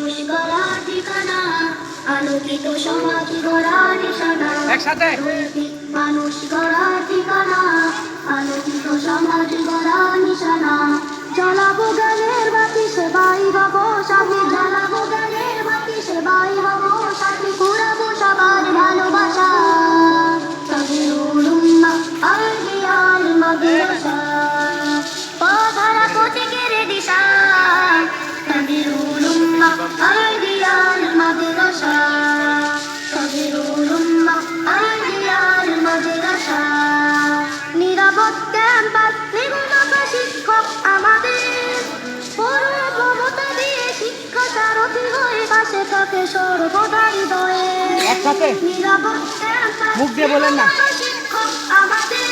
মানুষ গড়ার ঠিকানা, আলোকিত সমাজ গড়ার নিশানা। একসাথে মানুষ গড়ার ঠিকানা, আলোকিত সমাজ গড়ার নিশানা। জ্বালাবো জ্ঞানের বাতি, সেবাই হবো সাথী। জ্বালাবো জ্ঞানের বাতি, সেবাই হবো সাথী। কুড়াবো সবার ভালোবাসা, তাহিরুল উম্মাহ আইডিয়াল মাদ্রাসা। পথহারা পথিকের দিশা, তাহিরুল উম্মাহ আইডিয়াল মাদ্রাসা। তাহিরুল উম্মাহ আইডিয়াল মাদ্রাসা। নিরাপদ ক্যাম্পাস, নিগুণতা শিক্ষক আমাদের। পরম মমতা দিয়ে শিক্ষা সারথি হয়ে পাশে থাকে সর্বদা হৃদয়ে। একসাথে নিরাপদ ক্যাম্পাস, মুখ দিয়ে বলেন না। নিগুণতা শিক্ষক আমাদের।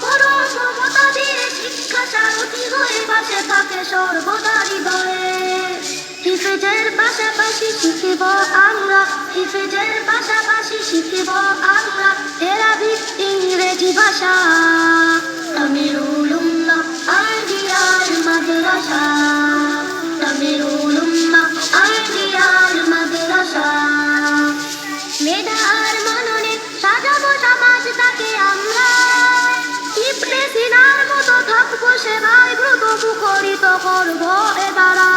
পরম মমতা দিয়ে শিক্ষা সারথি হয়ে পাশে থাকে সর্বদা হৃদয়ে। হিফেজের পাশাপাশি শিখিব আমরা, হিফেজের পাশাপাশি শিখিব আমরা এরাবিক ইংরেজি ভাষা। তামিরুল উম্মাহ আইডিয়াল মাদ্রাসা। তামিরুল উম্মাহ আইডিয়াল মাদ্রাসা। মেধার মননে সাজাবো সমাজটাকে আমরা, ইবনে সিনার মতো থাকবো সেবায় ব্রত মুখরিত করবো এ দ্বারা।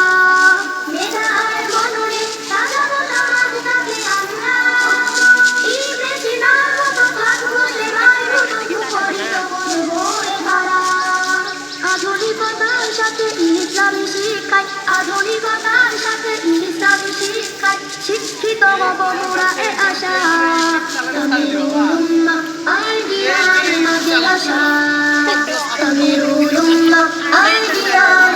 মেধার মননে সাজাবো সমাজটাকে আমরা, ইবনে সিনার মতো থাকবো সেবায় ব্রত মুখরিত করবো এ দ্বারা। আধুনিকতার সাথে ইসলামী শিক্ষায়, আধুনিকতার সাথে ইসলামী শিক্ষায় শিক্ষিত হব মোরা এ আশা। তামিরুল উম্মাহ আইডিয়াল মাদ্রাসা। তামিরুল উম্মাহ আইডিয়াল